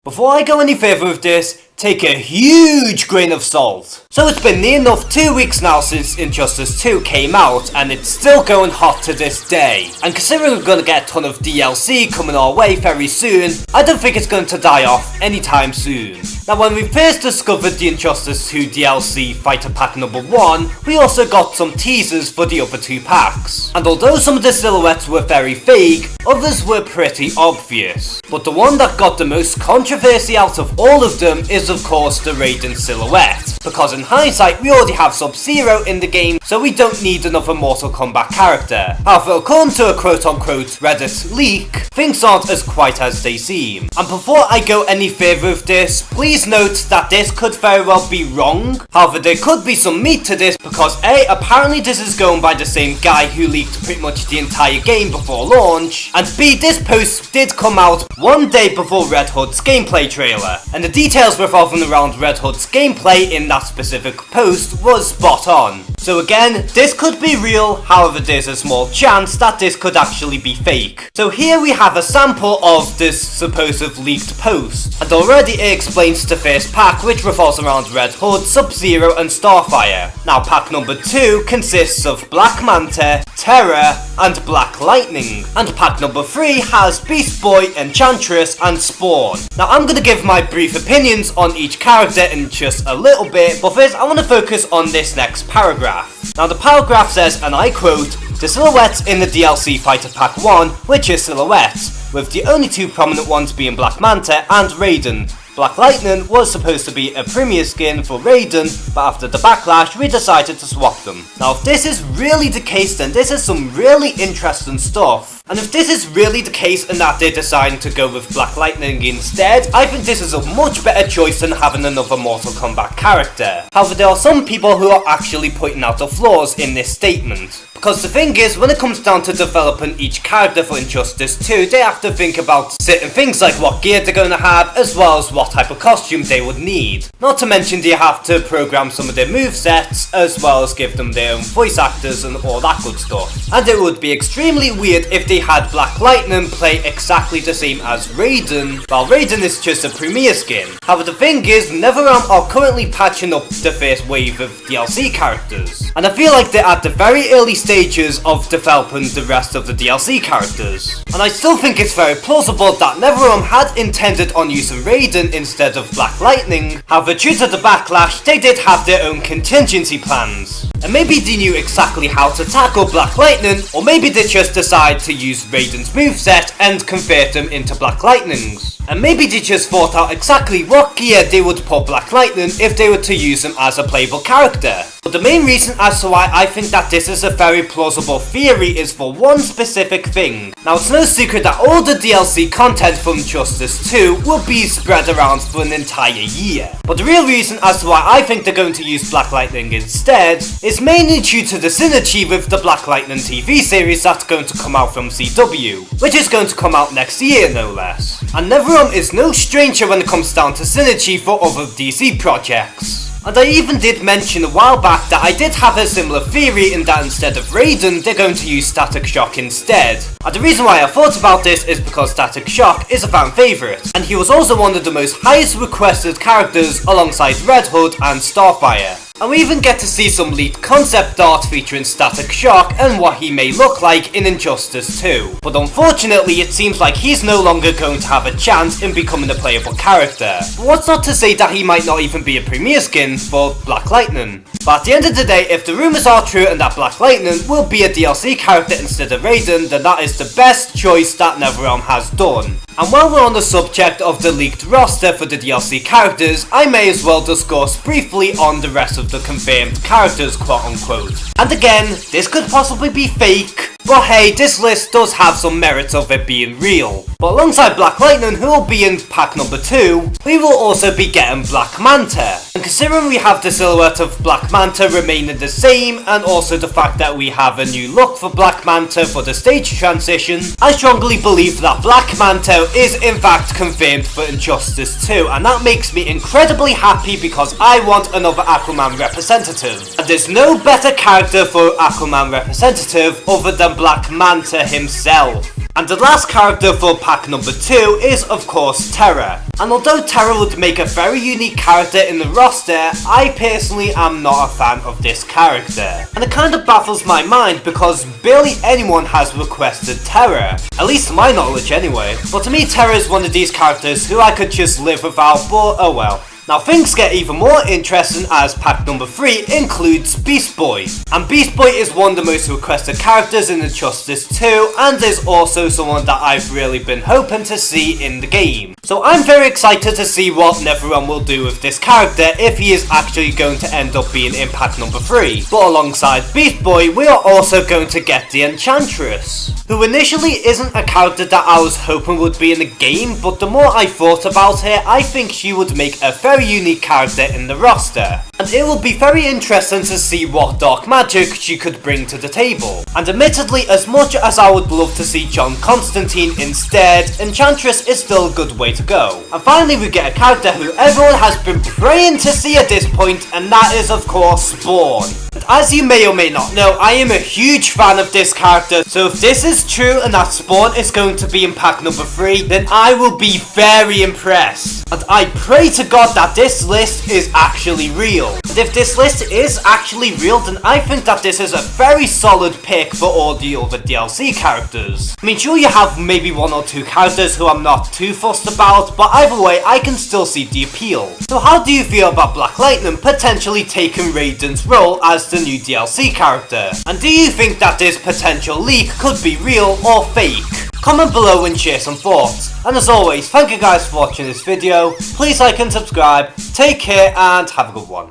Before I go any further with this, take a huge grain of salt. So it's been near enough 2 weeks now since Injustice 2 came out, and it's still going hot to this day. And considering we're gonna get a ton of DLC coming our way very soon, I don't think it's going to die off anytime soon. Now when we first discovered the Injustice 2 DLC Fighter Pack number 1, we also got some teasers for the other 2 packs. And although some of the silhouettes were very vague, others were pretty obvious. But the one that got the most controversy out of all of them is of course the Raiden silhouette, because in hindsight we already have Sub-Zero in the game, so we don't need another Mortal Kombat character. However, according to a quote-unquote Reddit leak, things aren't as quite as they seem. And before I go any further with this, please note that this could very well be wrong. However, there could be some meat to this because A, apparently this is going by the same guy who leaked pretty much the entire game before launch, and B, this post did come out one day before Red Hood's gameplay trailer, and the details revolving around Red Hood's gameplay in that specific post was spot on. So again, this could be real, however there's a small chance that this could actually be fake. So here we have a sample of this supposed leaked post, and already it explains the first pack, which revolves around Red Hood, Sub-Zero and Starfire. Now pack number 2 consists of Black Manta, Terra and Black Lightning, and pack number 3 has Beast Boy, Enchantress and Spawn. Now I'm gonna give my brief opinions on each character in just a little bit, but first I want to focus on this next paragraph. Now the paragraph says, and I quote, "The silhouettes in the DLC Fighter Pack 1, which is silhouettes, with the only 2 prominent ones being Black Manta and Raiden. Black Lightning was supposed to be a premier skin for Raiden, but after the backlash we decided to swap them." Now if this is really the case, then this is some really interesting stuff. And if this is really the case and that they're deciding to go with Black Lightning instead, I think this is a much better choice than having another Mortal Kombat character. However, there are some people who are actually pointing out the flaws in this statement. Because the thing is, when it comes down to developing each character for Injustice 2, they have to think about certain things like what gear they're going to have, as well as what type of costume they would need. Not to mention they have to program some of their movesets, as well as give them their own voice actors and all that good stuff. And it would be extremely weird if they had Black Lightning play exactly the same as Raiden, while Raiden is just a premier skin. However, the thing is, NetherRealm are currently patching up the first wave of DLC characters, and I feel like they're at the very early stages of developing the rest of the DLC characters. And I still think it's very plausible that NetherRealm had intended on using Raiden instead of Black Lightning. However, due to the backlash, they did have their own contingency plans. And maybe they knew exactly how to tackle Black Lightning, or maybe they just decided to use Raiden's moveset and convert them into Black Lightnings. And maybe they just thought out exactly what gear they would put Black Lightning if they were to use him as a playable character. But the main reason as to why I think that this is a very plausible theory is for one specific thing. Now it's no secret that all the DLC content from Injustice 2 will be spread around for an entire year. But the real reason as to why I think they're going to use Black Lightning instead is mainly due to the synergy with the Black Lightning TV series that's going to come out from CW, which is going to come out next year no less. And NetherRealm is no stranger when it comes down to synergy for other DC projects. And I even did mention a while back that I did have a similar theory in that instead of Raiden, they're going to use Static Shock instead. And the reason why I thought about this is because Static Shock is a fan favourite, and he was also one of the most highest requested characters alongside Red Hood and Starfire. And we even get to see some leaked concept art featuring Static Shock and what he may look like in Injustice 2. But unfortunately, it seems like he's no longer going to have a chance in becoming a playable character. But what's not to say that he might not even be a premier skin for Black Lightning. But at the end of the day, if the rumours are true and that Black Lightning will be a DLC character instead of Raiden, then that is the best choice that NetherRealm has done. And while we're on the subject of the leaked roster for the DLC characters, I may as well discuss briefly on the rest of the confirmed characters, quote unquote. And again, this could possibly be fake, but hey, this list does have some merits of it being real. But alongside Black Lightning, who will be in pack number 2, we will also be getting Black Manta. And considering we have the silhouette of Black Manta remaining the same, and also the fact that we have a new look for Black Manta for the stage transition, I strongly believe that Black Manta is in fact confirmed for Injustice 2, and that makes me incredibly happy because I want another Aquaman representative. And there's no better character for Aquaman representative other than Black Manta himself. And the last character for pack number 2 is of course Terra. And although Terra would make a very unique character in the roster, I personally am not a fan of this character. And it kind of baffles my mind because barely anyone has requested Terra, at least to my knowledge anyway. But to me Terra is one of these characters who I could just live without, but oh well. Now things get even more interesting as pack number 3 includes Beast Boy. And Beast Boy is one of the most requested characters in Injustice 2 and is also someone that I've really been hoping to see in the game. So I'm very excited to see what NetherRealm will do with this character if he is actually going to end up being in pack number 3. But alongside Beast Boy we are also going to get the Enchantress, who initially isn't a character that I was hoping would be in the game, but the more I thought about her, I think she would make a very unique character in the roster. And it will be very interesting to see what dark magic she could bring to the table. And admittedly, as much as I would love to see John Constantine instead, Enchantress is still a good way to go. And finally we get a character who everyone has been praying to see at this point, and that is of course Spawn. And as you may or may not know, I am a huge fan of this character, so if this is true and that Spawn is going to be in pack number 3, then I will be very impressed. And I pray to God that this list is actually real. And if this list is actually real, then I think that this is a very solid pick for all the other DLC characters. I mean, sure, you have maybe 1 or 2 characters who I'm not too fussed about, but either way I can still see the appeal. So how do you feel about Black Lightning potentially taking Raiden's role as the new DLC character? And do you think that this potential leak could be real or fake? Comment below and share some thoughts. And as always, thank you guys for watching this video. Please like and subscribe, take care and have a good one.